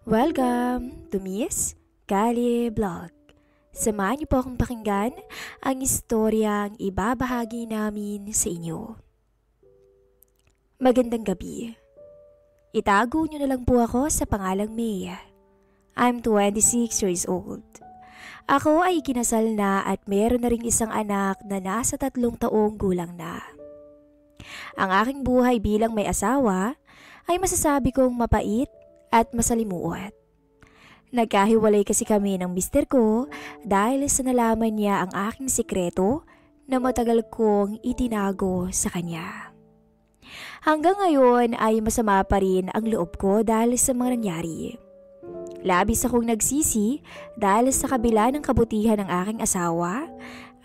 Welcome to Miss Kali Vlog. Samahan niyo po akong pakinggan ang istoryang ibabahagi namin sa inyo. Magandang gabi. Itago niyo na lang po ako sa pangalang May. I'm 26 years old. Ako ay kinasal na at meron na ring isang anak na nasa 3 taong gulang na. Ang aking buhay bilang may asawa ay masasabi kong mapait at masalimuot. Nagkahiwalay kasi kami ng mister ko dahil sa nalaman niya ang aking sikreto na matagal kong itinago sa kanya. Hanggang ngayon ay masama pa rin ang loob ko dahil sa mga nangyari. Labis akong nagsisi dahil sa kabila ng kabutihan ng aking asawa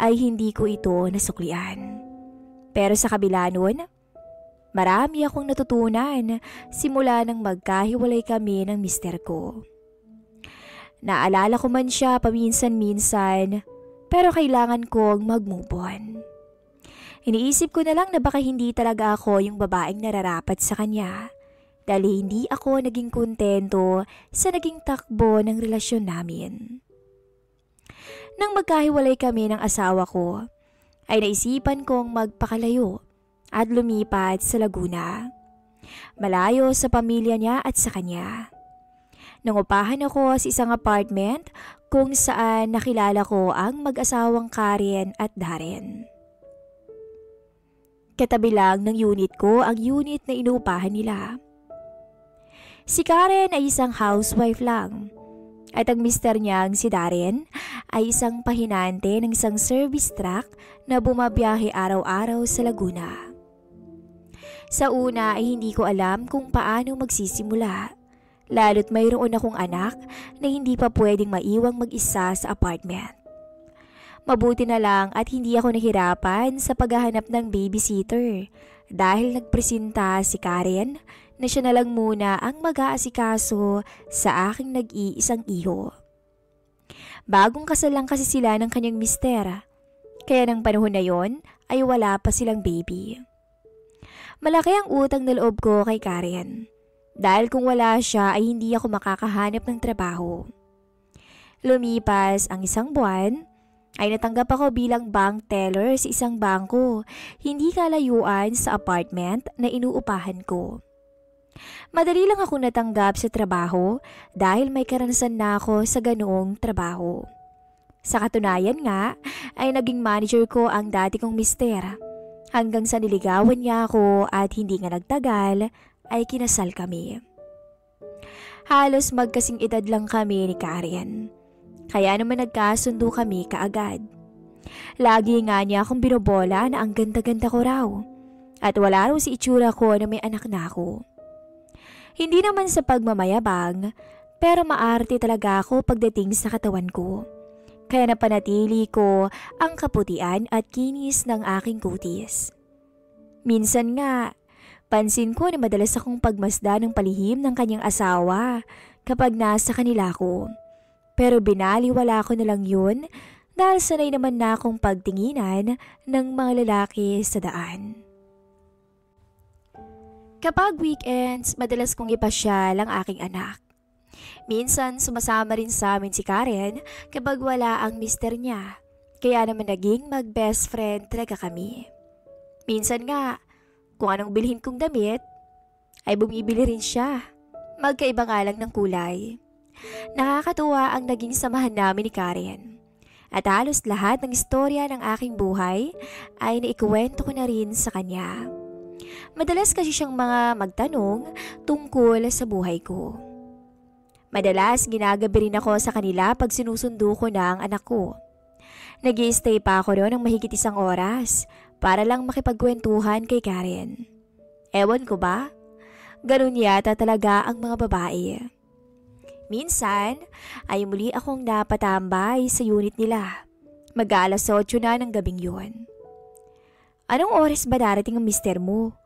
ay hindi ko ito nasuklian. Pero sa kabila nun, marami akong natutunan simula nang magkahiwalay kami ng mister ko. Naalala ko man siya paminsan-minsan, pero kailangan kong mag-move on. Iniisip ko na lang na baka hindi talaga ako yung babaeng nararapat sa kanya dahil hindi ako naging kontento sa naging takbo ng relasyon namin. Nang magkahiwalay kami ng asawa ko, ay naisipan kong magpakalayo at lumipat sa Laguna. Malayo sa pamilya niya at sa kanya. Nangupahan ako sa isang apartment kung saan nakilala ko ang mag-asawang Karen at Darren. Katabi lang ng unit ko ang unit na inuupahan nila. Si Karen ay isang housewife lang at ang mister niyang si Darren ay isang pahinante ng isang service truck na bumabiyahe araw-araw sa Laguna. Sa una ay hindi ko alam kung paano magsisimula, lalo't mayroon akong anak na hindi pa pwedeng maiwang mag-isa sa apartment. Mabuti na lang at hindi ako nahirapan sa paghahanap ng babysitter dahil nagpresenta si Karen na siya na lang muna ang mag-aasikaso sa aking nag-iisang iho. Bagong kasal lang kasi sila ng kanyang mister, kaya ng panahon na yon ay wala pa silang baby. Malaki ang utang na loob ko kay Karen dahil kung wala siya ay hindi ako makakahanap ng trabaho. Lumipas ang isang buwan ay natanggap ako bilang bank teller sa isang bangko, hindi kalayuan sa apartment na inuupahan ko. Madali lang ako natanggap sa trabaho dahil may karanasan na ako sa ganoong trabaho. Sa katunayan nga ay naging manager ko ang dati kong mister. Hanggang sa niligawan niya ako at hindi nga nagtagal ay kinasal kami. Halos magkasing edad lang kami ni Karen. Kaya naman nagkasundo kami kaagad. Lagi nga niya akong binobola na ang ganda-ganda ko raw. At wala raw si itsura ko na may anak na ako. Hindi naman sa pagmamayabang, pero maarte talaga ako pagdating sa katawan ko. Kaya napanatili ko ang kaputian at kinis ng aking kutis. Minsan nga, pansin ko na madalas akong pagmasda ng palihim ng kanyang asawa kapag nasa kanila ko. Pero binaliwala ko na lang yun dahil sanay naman na akong pagtinginan ng mga lalaki sa daan. Kapag weekends, madalas kong ipasyal ang aking anak. Minsan sumasama rin sa amin si Karen kapag wala ang mister niya. Kaya naman naging mag-best friend talaga kami. Minsan nga, kung anong bilhin kong damit, ay bumibili rin siya. Magkaiba nga lang ng kulay. Nakakatuwa ang naging samahan namin ni Karen. At halos lahat ng istorya ng aking buhay ay naikuwento ko na rin sa kanya. Madalas kasi siyang mga magtanong tungkol sa buhay ko. Madalas ginagabi rin ako sa kanila pag sinusundo ko ng anak ko. Nag-i-stay pa ako doon ng mahigit 1 oras para lang makipagkwentuhan kay Karen. Ewan ko ba? Ganun yata talaga ang mga babae. Minsan ay muli akong napatambay sa unit nila. Mag-aalas 8 na ng gabing yun. Anong oras ba darating ang mister mo?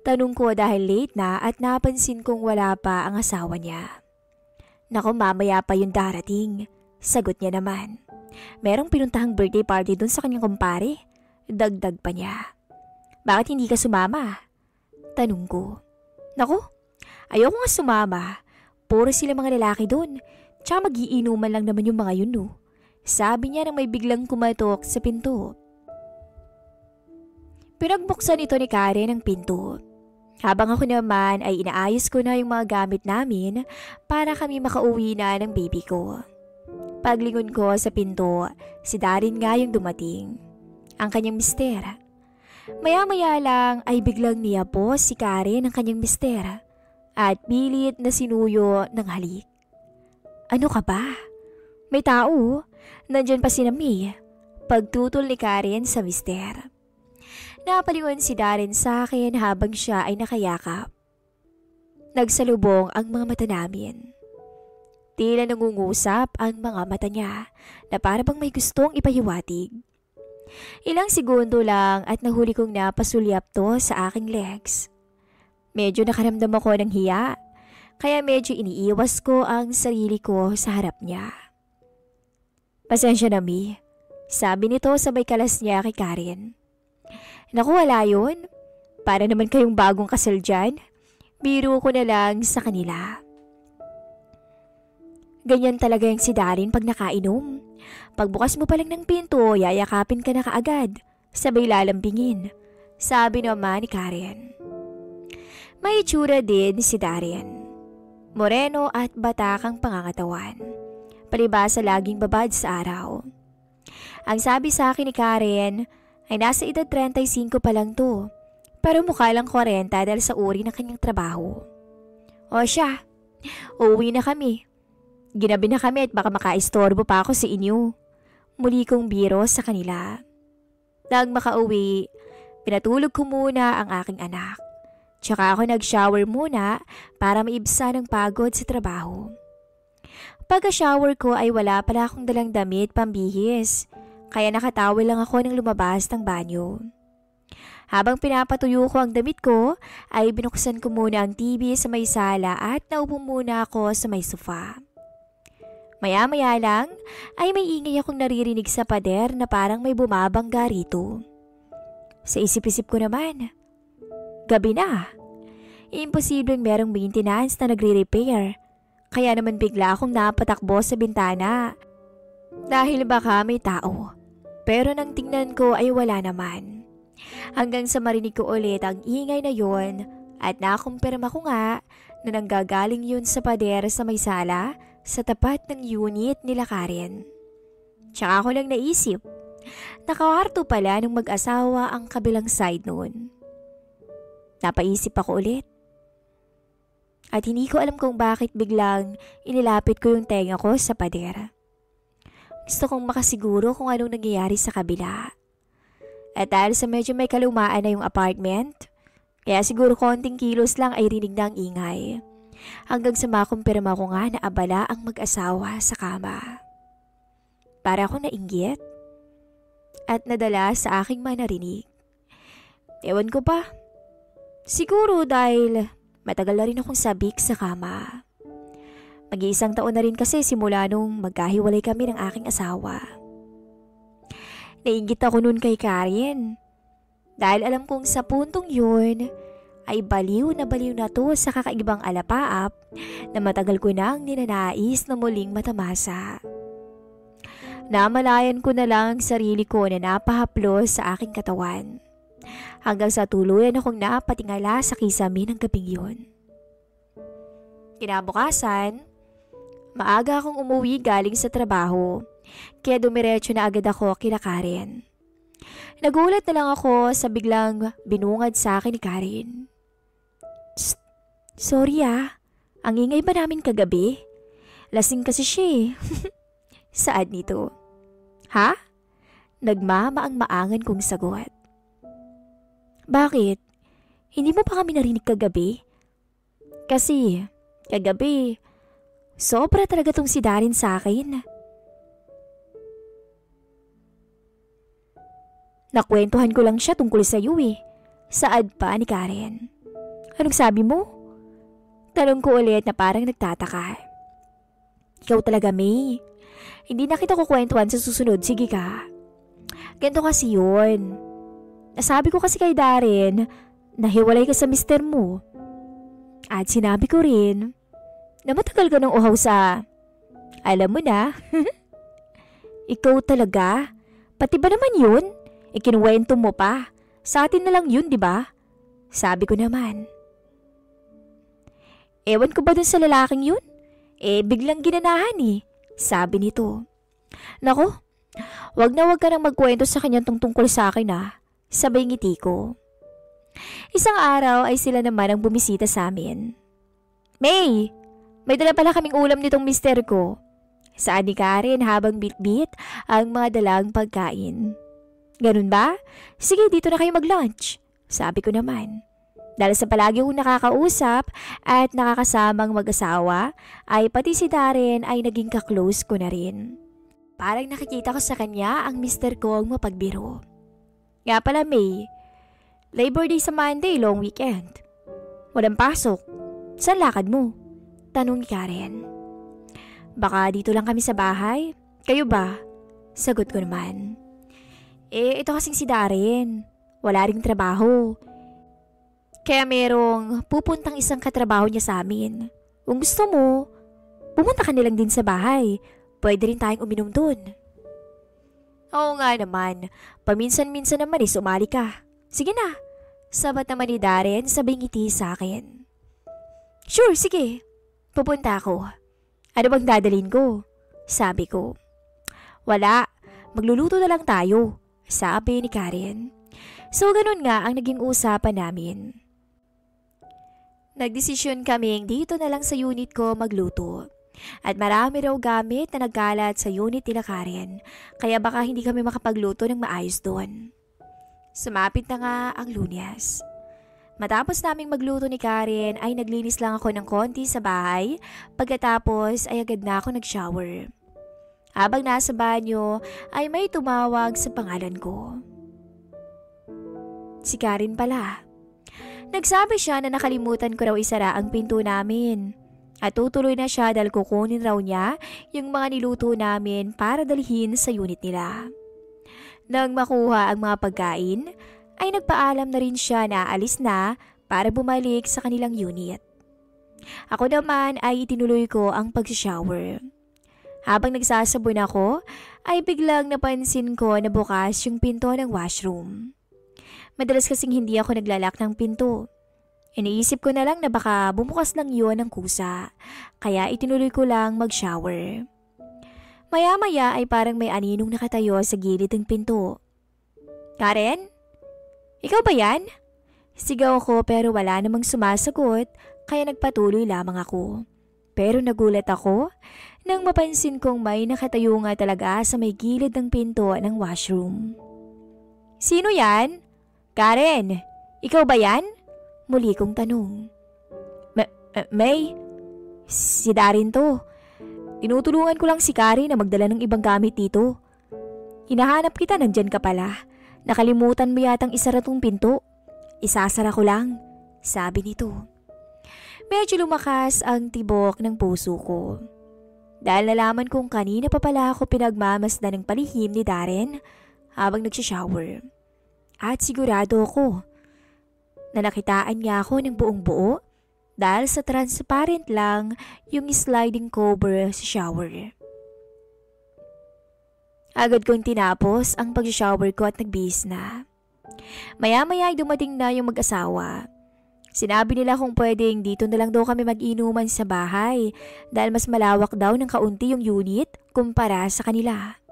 Tanong ko dahil late na at napansin kong wala pa ang asawa niya. Naku, mamaya pa yung darating. Sagot niya naman. Merong pinuntahang birthday party dun sa kanyang kumpare. Dagdag pa niya. Bakit hindi ka sumama? Tanong ko. Naku, ayoko nga sumama. puro sila mga lalaki doon. Tsaka mag-iinuman lang naman yung mga yun, no? Sabi niya nang may biglang kumatok sa pinto. Pinagbuksan ito ni Karen ang pinto. Habang ako naman ay inaayos ko na yung mga gamit namin para kami makauwi na ng baby ko. Paglingon ko sa pinto, si Darren nga yung dumating. Ang kanyang mister. Maya-maya lang ay biglang niyapo si Karen ang kanyang mister at pilit na sinuyo ng halik. Ano ka ba? May tao? Nandyan pa si May. Pagtutol ni Karen sa mister. Napalingon si Darren sa akin habang siya ay nakayakap. Nagsalubong ang mga mata namin. Tila nangungusap ang mga mata niya na para bang may gustong ipahiwatig. Ilang segundo lang at nahuli kong napasulyap to sa aking legs. Medyo nakaramdam ako ng hiya, kaya medyo iniiwas ko ang sarili ko sa harap niya. Pasensya na, Mi. Sabi nito sabay kalas niya kay Karen. Naku, wala yun. Para naman kayong bagong kasal dyan. Biro ko na lang sa kanila. Ganyan talaga yung si Darren pag nakainom. Pagbukas mo pa lang ng pinto, yayakapin ka na kaagad. Sabay lalambingin. Sabi naman ni Karen. May itsura din si Darren. Moreno at batakang pangangatawan. Palibasa laging babad sa araw. Ang sabi sa akin ni Karen ay nasa edad 35 pa lang to. Pero mukha lang 40 dahil sa uri ng kanyang trabaho. O siya, uuwi na kami. Ginabi na kami at baka makaistorbo pa ako sa inyo. Muli kong biro sa kanila. Nang makauwi, pinatulog ko muna ang aking anak. Tsaka ako nag-shower muna para maibsa ng pagod sa trabaho. Pagka-shower ko ay wala pala akong dalang damit pambihis. Kaya nakatawel lang ako nang lumabas ng banyo. Habang pinapatuyo ko ang damit ko, ay binuksan ko muna ang TV sa may sala at naupo muna ako sa may sofa. Maya-maya lang ay may ingay akong naririnig sa pader na parang may bumabangga rito. Sa isip-isip ko naman, gabi na. Imposibleng merong maintenance na nagre-repair. Kaya naman bigla akong napatakbo sa bintana. Dahil baka may tao. Pero nang tingnan ko ay wala naman. Hanggang sa marinig ko ulit ang ingay na yon at nakumpirma ko nga na nanggagaling yun sa pader sa may sala sa tapat ng unit nila Karen. Tsaka ako lang naisip, nakawarto pala ng mag-asawa ang kabilang side noon. Napaisip ako ulit. At hindi ko alam kung bakit biglang inilapit ko yung tenga ko sa pader. Gusto kong makasiguro kung anong nangyayari sa kabila. At dahil sa medyo may kalumaan na yung apartment, kaya siguro konting kilos lang ay rinig na ang ingay. Hanggang sa makumpirma ko nga na abala ang mag-asawa sa kama. Para akong nainggit at nadala sa aking manarinig. Ewan ko pa. Siguro dahil matagal na rin akong sabik sa kama. Mag-iisang taon na rin kasi simula nung magkahiwalay kami ng aking asawa. Nainggit ako nun kay Karen. Dahil alam kong sa puntong yun ay baliw na to sa kakaibang alapaap na matagal ko nang ninanais na muling matamasa. Namalayan ko na lang ang sarili ko na napahaplos sa aking katawan. Hanggang sa tuluyan akong napatingala sa kisame ng gabing yun. Kinabukasan, maaga akong umuwi galing sa trabaho, kaya dumiretso na agad ako kina Karen. Nagulat na lang ako sa biglang binungad sa akin ni Karen. Psst, sorry ang ingay ba namin kagabi? Lasing kasi siya eh. Saad nito? Ha? Nagmamaang-maangan kong sagot. Bakit? Hindi mo pa kami narinig kagabi? Kasi, kagabi, sobra talaga tong si Darren sa akin. Nakwentuhan ko lang siya tungkol sa iyo eh. Saad pa ni Karen. Anong sabi mo? Tanong ko ulit na parang nagtataka. Ikaw talaga, May. Hindi na kita kukwentuhan sa susunod. Sige ka. Ganito kasi yun. Nasabi ko kasi kay Darren na hiwalay ka sa mister mo. At sinabi ko rin na matagal ka ng uhaw sa... Alam mo na. Ikaw talaga? Pati ba naman yun? Ikinuwento mo pa. Sa atin na lang yun, di ba? Sabi ko naman. Ewan ko ba dun sa lalaking yun? Biglang ginanahan Sabi nito. Nako, wag ka nang magkwento sa kanya tungkol sa akin Sabay ngiti ko. Isang araw ay sila naman ang bumisita sa amin. May dala pala kaming ulam nitong mister ko. Saan ni Karen habang bitbit ang mga dalang pagkain. Ganun ba? Sige, dito na kayo mag-lunch. Sabi ko naman. Dahil sa palagi kong nakakausap at nakakasamang mag-asawa, ay pati si Darren ay naging ka-close ko na rin. Parang nakikita ko sa kanya ang mister ko ang mapagbiro. Nga pala May, Labor Day sa Monday, long weekend. Walang pasok. Saan lakad mo? Tanong ni Karen. Baka dito lang kami sa bahay. Kayo ba? Sagot ko naman. Ito kasing si Darren. Wala ring trabaho. Kaya merong pupuntang isang katrabaho niya sa amin. Kung gusto mo, pumunta ka nilang din sa bahay. Pwede rin tayong uminom dun. Oo nga naman. Paminsan-minsan naman sumali ka. Sige na. Sabat naman ni Darren sabay ngiti sa akin. Sure, sige. Pupunta ako. Ano bang dadalhin ko? Sabi ko. Wala. Magluluto na lang tayo. Sabi ni Karen. So ganun nga ang naging usapan namin. Nagdesisyon kaming dito na lang sa unit ko magluto. At marami raw gamit na nagkalat sa unit nila Karen. Kaya baka hindi kami makapagluto ng maayos doon. Sumapit na nga ang Lunes. Matapos naming magluto ni Karen ay naglinis lang ako ng konti sa bahay. Pagkatapos ay agad na ako nag-shower. Habang nasa banyo ay may tumawag sa pangalan ko. Si Karen pala. Nagsabi siya na nakalimutan ko raw isara ang pinto namin. At tutuloy na siya dahil kukunin raw niya yung mga niluto namin para dalhin sa unit nila. Nang makuha ang mga pagkain, ay nagpaalam na rin siya na alis na para bumalik sa kanilang unit. Ako naman ay itinuloy ko ang pag-shower. Habang nagsasabon ako, ay biglang napansin ko na bukas yung pinto ng washroom. Madalas kasing hindi ako naglalak ng pinto. Iniisip ko na lang na baka bumukas lang yun ng kusa, kaya itinuloy ko lang mag-shower. Maya-maya ay parang may aninong nakatayo sa gilid ng pinto. Karen? Ikaw ba yan? Sigaw ko pero wala namang sumasagot kaya nagpatuloy lamang ako. Pero nagulat ako nang mapansin kong may nakatayo nga talaga sa may gilid ng pinto ng washroom. Sino yan? Karen, ikaw ba yan? Muli kong tanong. May? Si Darren to. Tinutulungan ko lang si Karen na magdala ng ibang gamit dito. Hinahanap kita, nandyan ka pala. Nakalimutan mo yatang isara tong pinto. Isasara ko lang, sabi nito. Medyo lumakas ang tibok ng puso ko. Dahil nalaman kong kanina pa pala ako pinagmamasdan ng palihim ni Darren habang nagsishower. At sigurado ako na nakitaan niya ako ng buong buo dahil sa transparent lang yung sliding cover sa shower. Agad kong tinapos ang pag-shower ko at nagbihis na. Maya-maya ay dumating na yung mag-asawa. Sinabi nila kung pwedeng dito na lang daw kami mag-inuman sa bahay dahil mas malawak daw ng kaunti yung unit kumpara sa kanila.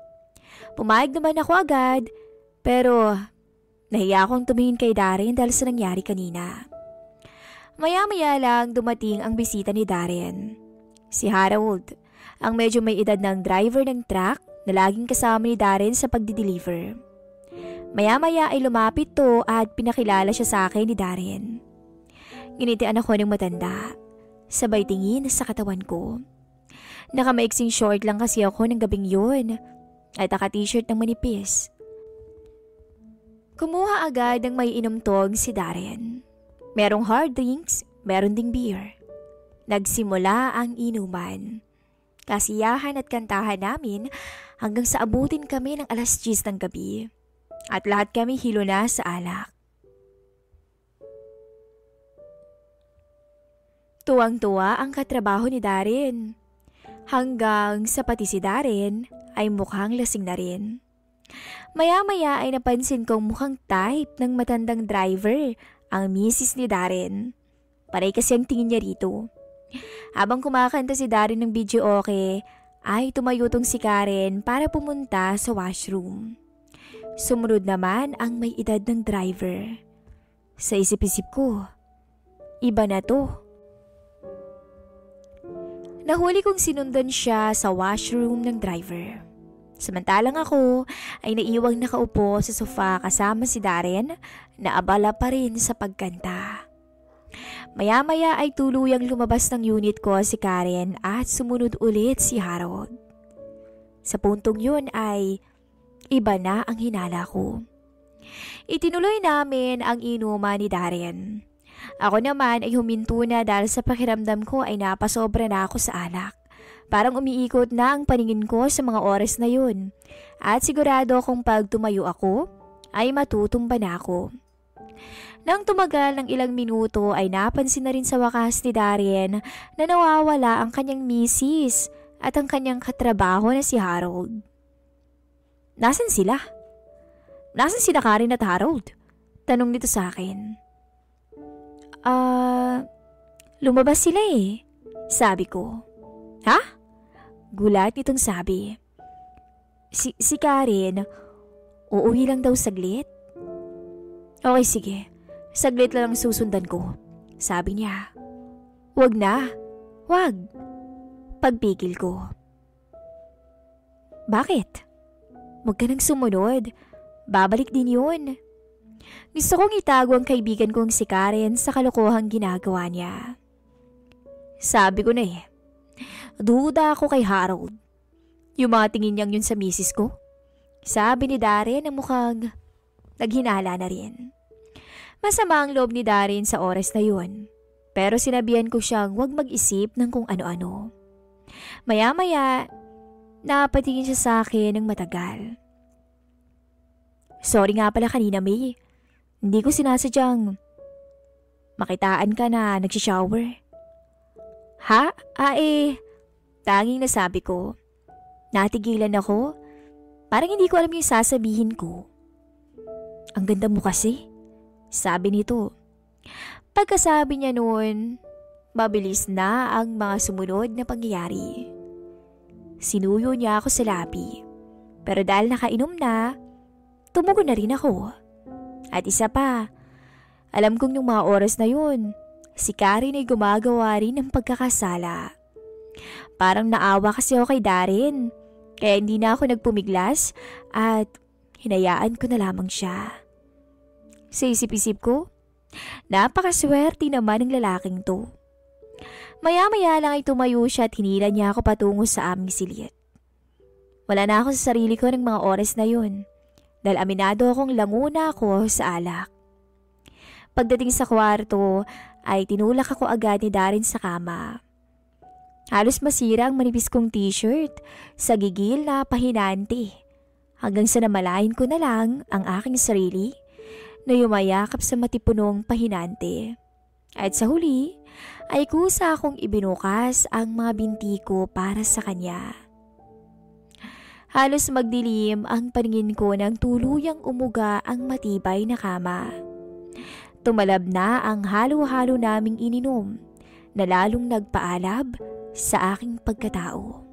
Pumayag naman ako agad pero nahiya akong tumingin kay Darren dahil sa nangyari kanina. Maya-maya lang dumating ang bisita ni Darren. Si Harold, ang medyo may edad ng driver ng truck na laging kasama ni Darren sa pagdi-deliver. Maya-maya ay lumapit to at pinakilala siya sa akin ni Darren. Ginitian ako ng matanda, sabay tingin sa katawan ko. Nakamaiksing short lang kasi ako ng gabing yun at naka-t-shirt ng manipis. Kumuha agad ng may inumtog si Darren. Merong hard drinks, meron ding beer. Nagsimula ang inuman. Kasiyahan at kantahan namin hanggang sa abutin kami ng 10:00 ng gabi. At lahat kami hilo na sa alak. Tuwang-tuwa ang katrabaho ni Darren. Hanggang sa pati si Darren ay mukhang lasing na rin. Maya-maya ay napansin kong mukhang type ng matandang driver ang misis ni Darren. Paray kasi ang tingin niya rito. Habang kumakanta si Darren ng videoke, ay tumayo tong si Karen para pumunta sa washroom. Sumunod naman ang may edad ng driver. Sa isip-isip ko, iba na to. Nahuli kong sinundan siya sa washroom ng driver. Samantalang ako ay naiwang nakaupo sa sofa kasama si Darren na abala pa rin sa pagkanta. Maya-maya ay tuluyang lumabas ng unit ko si Karen at sumunod ulit si Harold. Sa puntong yun ay iba na ang hinala ko. Itinuloy namin ang inuman ni Darren. Ako naman ay huminto na dahil sa pakiramdam ko ay napasobra na ako sa alak. Parang umiikot na ang paningin ko sa mga oras na yun. At sigurado kung pag tumayo ako, ay matutumba na ako. Nang tumagal ng ilang minuto ay napansin na rin sa wakas ni Darren na nawawala ang kanyang misis at ang kanyang katrabaho na si Harold. Nasaan sila? Nasaan sila Karen at Harold? Tanong nito sa akin. Lumabas sila eh, sabi ko. Ha? Gulat nitong sabi. Si Karen, uuwi lang daw saglit? Okay, sige. Saglit lang susundan ko, sabi niya. Wag na. Wag. Pagpigil ko. Bakit? Wag ka nang sumunod. Babalik din yun. Gusto kong itago ang kaibigan kong si Karen sa kalokohang ginagawa niya. Sabi ko na eh. Duda ako kay Harold. Yung mga tingin niyang yun sa misis ko. Sabi ni Darren na mukhang naghinala na rin. Masama ang loob ni Darren sa oras na yun. Pero sinabihan ko siyang huwag mag-isip ng kung ano-ano. Maya-maya, napatingin siya sa akin ng matagal. Sorry nga pala kanina, May. Hindi ko sinasadyang makitaan ka na nagsishower. Ha? Tanging nasabi ko. Natigilan ako. Parang hindi ko alam yung sasabihin ko. Ang ganda mo kasi, sabi nito. Pagkasabi niya noon, mabilis na ang mga sumunod na pangyayari. Sinuyo niya ako sa labi. Pero dahil nakainom na, tumugon na rin ako. At isa pa, alam kong yung mga oras na yun, si Karen ay gumagawa rin ng pagkakasala. Parang naawa kasi ako kay Darren, kaya hindi na ako nagpumiglas at hinayaan ko na lamang siya. Sa isip-isip ko, napakaswerte naman ng lalaking to. Maya-maya lang ay tumayo siya at hinila niya ako patungo sa aming silid. Wala na ako sa sarili ko ng mga oras na yun. Dahil aminado akong languna ako sa alak. Pagdating sa kwarto ay tinulak ako agad ni Darren sa kama. Halos masira ang manipis kong t-shirt sa gigil na pahinante. Hanggang sa namalayan ko na lang ang aking sarili na yumayakap sa matipunong pahinante. At sa huli ay kusa akong ibinukas ang mga binti ko para sa kanya. Halos magdilim ang paningin ko nang tuluyang umuga ang matibay na kama. Tumalab na ang halo-halo naming ininom na lalong nagpaalab sa aking pagkatao.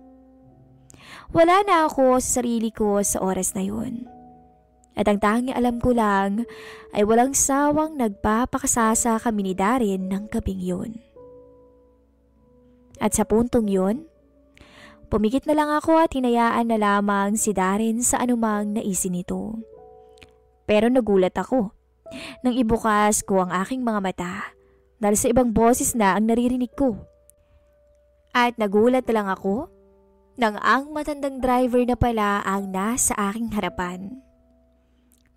Wala na ako sa sarili ko sa oras na yun. At ang tanging alam ko lang ay walang sawang nagpapakasasa kami ni Darren ng gabing yun. At sa puntong yun, pumikit na lang ako at hinayaan na lamang si Darren sa anumang naisin nito. Pero nagulat ako nang ibukas ko ang aking mga mata dahil sa ibang boses na ang naririnig ko. At nagulat na lang ako nang ang matandang driver na pala ang nasa aking harapan.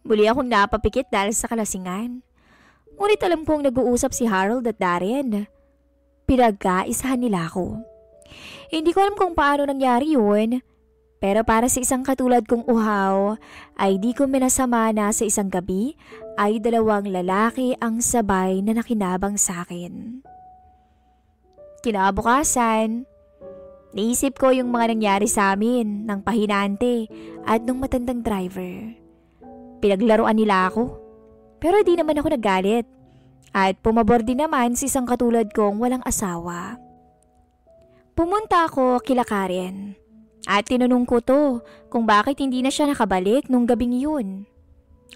Muli akong napapikit dahil sa kalasingan. Ngunit alam kong nag-uusap si Harold at Darren. Pinagkaisahan nila ako. Hindi ko alam kung paano nangyari yun, pero para sa isang katulad kong uhaw, ay di ko minasama na sa isang gabi ay dalawang lalaki ang sabay na nakinabang sa akin. Kinabukasan, naisip ko yung mga nangyari sa amin ng pahinante at ng matandang driver. Pinaglaruan nila ako, pero di naman ako nagalit. At pumabor din naman sa isang katulad kong walang asawa. Pumunta ako kila Karen at tinanong ko to kung bakit hindi na siya nakabalik nung gabing yun.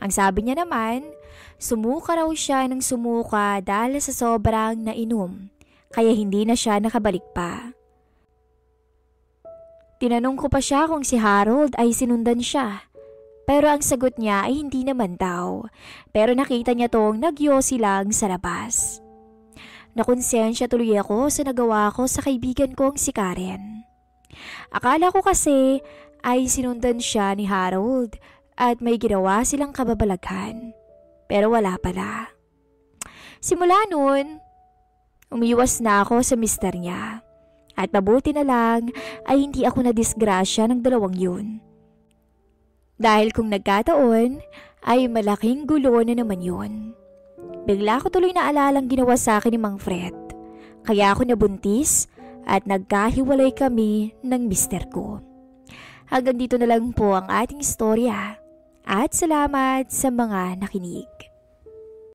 Ang sabi niya naman, sumuka raw siya ng sumuka dahil sa sobrang nainom, kaya hindi na siya nakabalik pa. Tinanong ko pa siya kung si Harold ay sinundan siya. Pero ang sagot niya ay hindi naman daw. Pero nakita niya tong nagyosi lang sa labas. Nakonsensya tuloy ako sa nagawa ko sa kaibigan kong si Karen. Akala ko kasi ay sinundan siya ni Harold at may ginawa silang kababalaghan. Pero wala pala. Simula noon, umiwas na ako sa mister niya. At mabuti na lang ay hindi ako nadisgrasya ng dalawang yun. Dahil kung nagkataon, ay malaking gulo na naman yun. Bigla ko tuloy naalalang ginawa sa akin ni Mang Fred. Kaya ako nabuntis at nagkahiwalay kami ng mister ko. Hanggang dito na lang po ang ating istorya. At salamat sa mga nakinig.